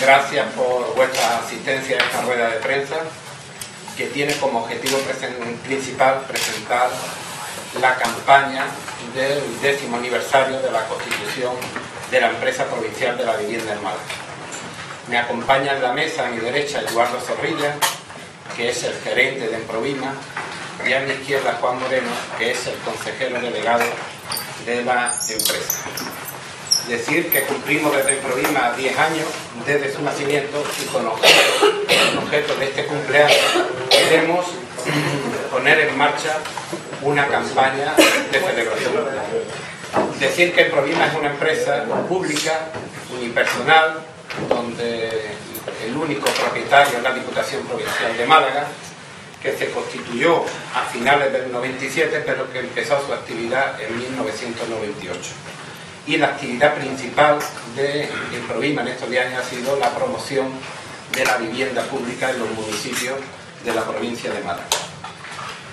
Gracias por vuestra asistencia a esta rueda de prensa que tiene como objetivo principal presentar la campaña del 10º aniversario de la constitución de la empresa provincial de la vivienda en Málaga. Me acompaña en la mesa a mi derecha Eduardo Zorrilla, que es el gerente de Emprovima, y a mi izquierda Juan Moreno, que es el consejero delegado de la empresa. Decir que cumplimos desde Emprovima 10 años desde su nacimiento y con objeto de este cumpleaños queremos poner en marcha una campaña de celebración. Decir que Emprovima es una empresa pública, unipersonal, donde el único propietario es la Diputación Provincial de Málaga, que se constituyó a finales del 97, pero que empezó su actividad en 1998. Y la actividad principal de Emprovima en estos 10 años ha sido la promoción de la vivienda pública en los municipios de la provincia de Málaga.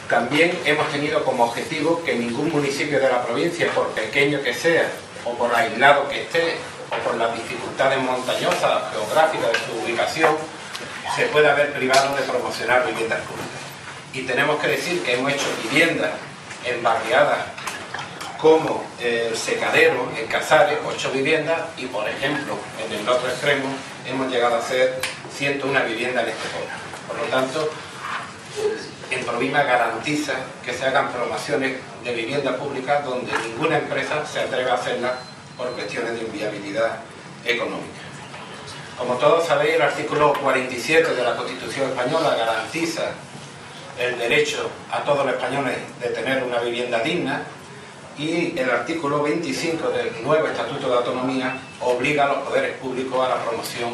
También hemos tenido como objetivo que ningún municipio de la provincia, por pequeño que sea, o por aislado que esté, o por las dificultades montañosas, geográficas de su ubicación, se pueda ver privado de promocionar viviendas públicas. Y tenemos que decir que hemos hecho viviendas en barriadas como el Secadero, en Casares, 8 viviendas, y por ejemplo, en el otro extremo, hemos llegado a hacer 101 viviendas en Estepona. Por lo tanto, Emprovima garantiza que se hagan promociones de vivienda pública donde ninguna empresa se atreva a hacerlas por cuestiones de inviabilidad económica. Como todos sabéis, el artículo 47 de la Constitución española garantiza el derecho a todos los españoles de tener una vivienda digna, y el artículo 25 del nuevo Estatuto de Autonomía obliga a los poderes públicos a la promoción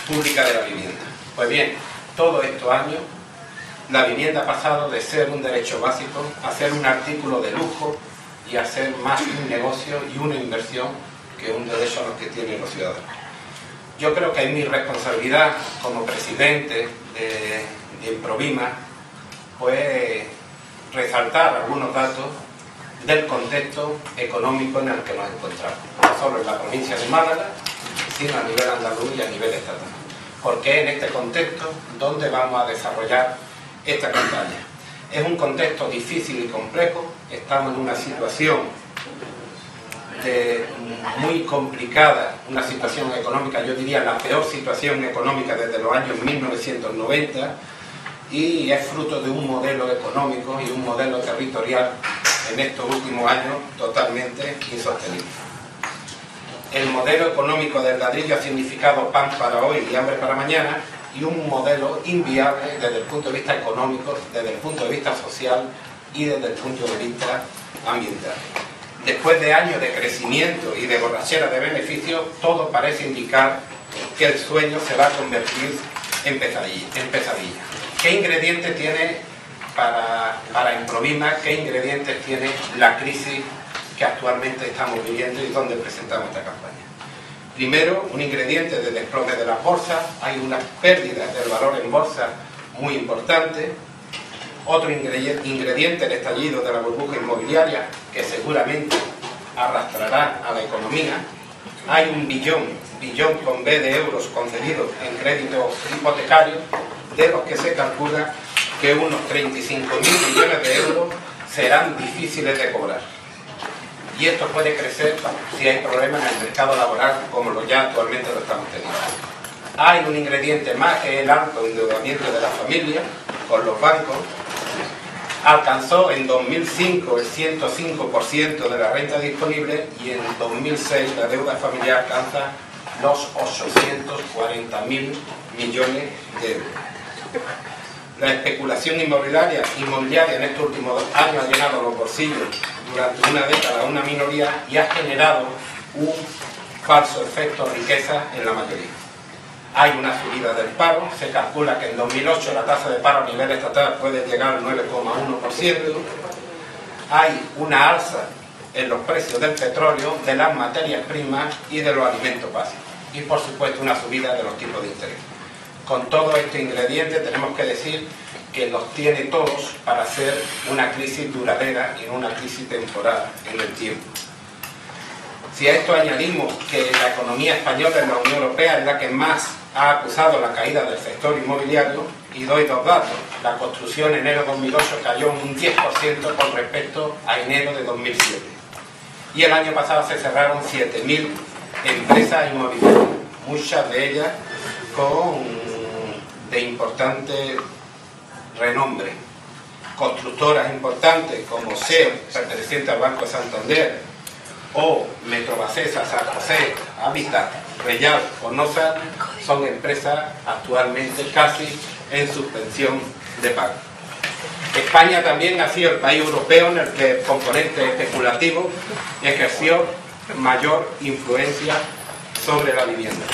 pública de la vivienda. Pues bien, todos estos años la vivienda ha pasado de ser un derecho básico a ser un artículo de lujo y a ser más un negocio y una inversión que un derecho a los que tienen los ciudadanos. Yo creo que es mi responsabilidad como presidente de Emprovima, pues resaltar algunos datos del contexto económico en el que nos encontramos, no solo en la provincia de Málaga, sino a nivel andaluz y a nivel estatal. Porque en este contexto donde vamos a desarrollar esta campaña. Es un contexto difícil y complejo, estamos en una situación muy complicada, una situación económica, yo diría la peor situación económica desde los años 1990, y es fruto de un modelo económico y un modelo territorial en estos últimos años totalmente insostenible. El modelo económico del ladrillo ha significado pan para hoy y hambre para mañana, y un modelo inviable desde el punto de vista económico, desde el punto de vista social y desde el punto de vista ambiental. Después de años de crecimiento y de borrachera de beneficios, todo parece indicar que el sueño se va a convertir en pesadilla. ¿Qué ingredientes tiene para Emprovima? ¿Qué ingredientes tiene la crisis que actualmente estamos viviendo y donde presentamos esta campaña? Primero, un ingrediente del desplome de las bolsas. Hay unas pérdidas del valor en bolsa muy importantes. Otro ingrediente, el estallido de la burbuja inmobiliaria, que seguramente arrastrará a la economía. Hay un billón con B de euros concedidos en créditos hipotecarios, de los que se calcula que unos 35.000 millones de euros serán difíciles de cobrar. Y esto puede crecer si hay problemas en el mercado laboral, como ya actualmente lo estamos teniendo. Hay un ingrediente más, que es el alto endeudamiento de la familia con los bancos. Alcanzó en 2005 el 105% de la renta disponible, y en 2006 la deuda familiar alcanza los 840.000 millones de euros. La especulación inmobiliaria en estos últimos años ha llenado los bolsillos durante una década a una minoría y ha generado un falso efecto riqueza en la mayoría. Hay una subida del paro, se calcula que en 2008 la tasa de paro a nivel estatal puede llegar al 9,1%. Hay una alza en los precios del petróleo, de las materias primas y de los alimentos básicos. Y por supuesto una subida de los tipos de interés. Con todos estos ingredientes tenemos que decir que los tiene todos para hacer una crisis duradera y no una crisis temporal en el tiempo. Si a esto añadimos que la economía española en la Unión Europea es la que más ha acusado la caída del sector inmobiliario, y doy dos datos. La construcción en enero de 2008 cayó un 10% con respecto a enero de 2007. Y el año pasado se cerraron 7.000 empresas inmobiliarias, muchas de ellas de importante renombre. Constructoras importantes como SEO, perteneciente al Banco de Santander, o Metrobacesa, San José, Habitat, Reyal o Nosar, son empresas actualmente casi en suspensión de pago. España también ha sido el país europeo en el que el componente especulativo ejerció mayor influencia sobre la vivienda.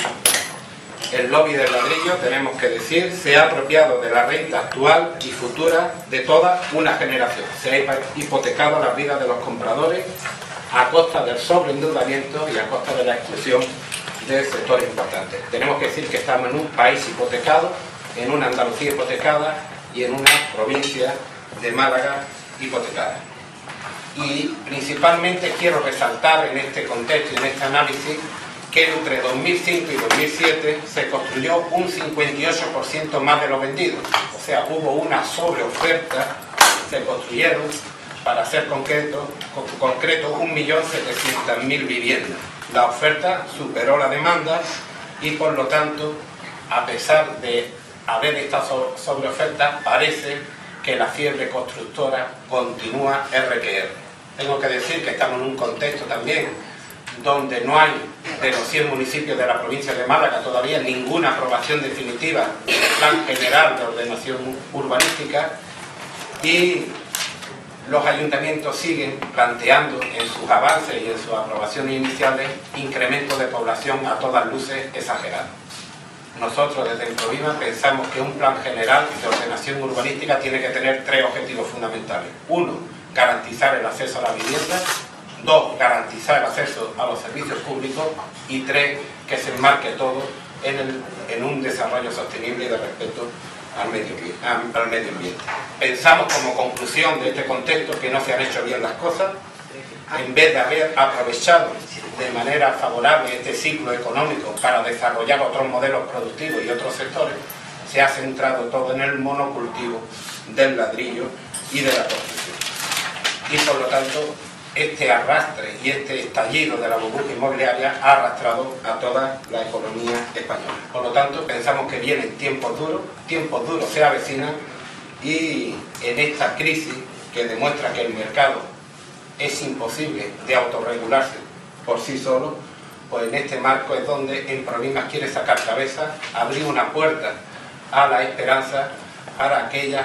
El lobby del ladrillo, tenemos que decir, se ha apropiado de la renta actual y futura de toda una generación. Se ha hipotecado la vida de los compradores a costa del sobreendeudamiento y a costa de la exclusión de sectores importantes. Tenemos que decir que estamos en un país hipotecado, en una Andalucía hipotecada y en una provincia de Málaga hipotecada. Y principalmente quiero resaltar en este contexto y en este análisis que entre 2005 y 2007 se construyó un 58% más de lo vendido. O sea, hubo una sobreoferta, se construyeron, para ser concreto, 1.700.000 viviendas. La oferta superó la demanda y por lo tanto, a pesar de haber esta sobreoferta, parece que la fiebre constructora continúa R que R. Tengo que decir que estamos en un contexto también donde no hay, de los 100 municipios de la provincia de Málaga, todavía ninguna aprobación definitiva del Plan General de Ordenación Urbanística, y los ayuntamientos siguen planteando en sus avances y en sus aprobaciones iniciales incrementos de población a todas luces exagerados. Nosotros desde Improvima pensamos que un plan general de ordenación urbanística tiene que tener tres objetivos fundamentales. Uno, garantizar el acceso a la vivienda. Dos, garantizar el acceso a los servicios públicos. Y tres, que se enmarque todo en un desarrollo sostenible y de respeto al medio ambiente. Pensamos como conclusión de este contexto que no se han hecho bien las cosas. En vez de haber aprovechado de manera favorable este ciclo económico para desarrollar otros modelos productivos y otros sectores, se ha centrado todo en el monocultivo del ladrillo y de la construcción. Y por lo tanto, este arrastre y este estallido de la burbuja inmobiliaria ha arrastrado a toda la economía española. Por lo tanto, pensamos que vienen tiempos duros se avecinan, y en esta crisis que demuestra que el mercado es imposible de autorregularse por sí solo, pues en este marco es donde Improvima quiere sacar cabeza, abrir una puerta a la esperanza para aquellos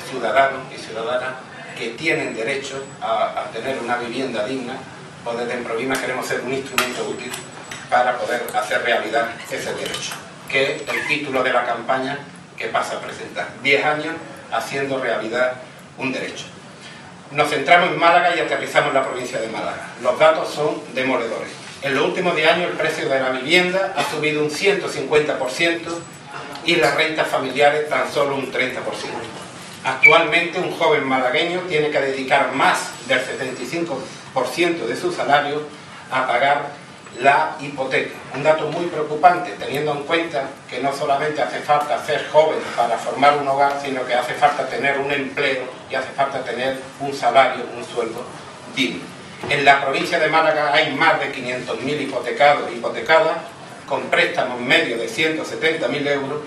ciudadanos y ciudadanas que tienen derecho a tener una vivienda digna. Pues desde Improvima queremos ser un instrumento útil para poder hacer realidad ese derecho, que es el título de la campaña que pasa a presentar. 10 años haciendo realidad un derecho. Nos centramos en Málaga y aterrizamos en la provincia de Málaga. Los datos son demoledores. En los últimos 10 años el precio de la vivienda ha subido un 150% y las rentas familiares tan solo un 30%. Actualmente un joven malagueño tiene que dedicar más del 75% de su salario a pagar la hipoteca. Un dato muy preocupante, teniendo en cuenta que no solamente hace falta ser joven para formar un hogar, sino que hace falta tener un empleo y hace falta tener un salario, un sueldo digno. En la provincia de Málaga hay más de 500.000 hipotecados e hipotecadas, con préstamos medios de 170.000 euros,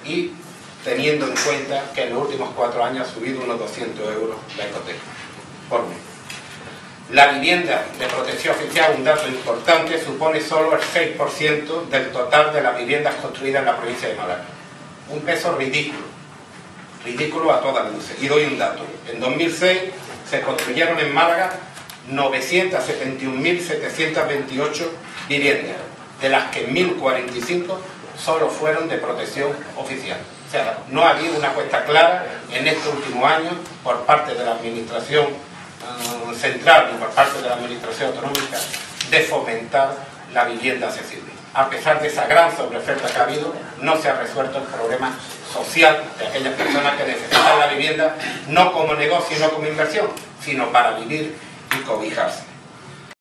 y teniendo en cuenta que en los últimos 4 años ha subido unos 200 euros la hipoteca por mes. La vivienda de protección oficial, un dato importante, supone solo el 6% del total de las viviendas construidas en la provincia de Málaga. Un peso ridículo a todas luces. Y doy un dato. En 2006 se construyeron en Málaga 971.728 viviendas, de las que 1.045 solo fueron de protección oficial. O sea, no ha habido una apuesta clara en estos últimos años por parte de la Administración central y por parte de la Administración autonómica de fomentar la vivienda accesible. A pesar de esa gran sobreoferta que ha habido, no se ha resuelto el problema social de aquellas personas que necesitan la vivienda no como negocio y no como inversión, sino para vivir y cobijarse.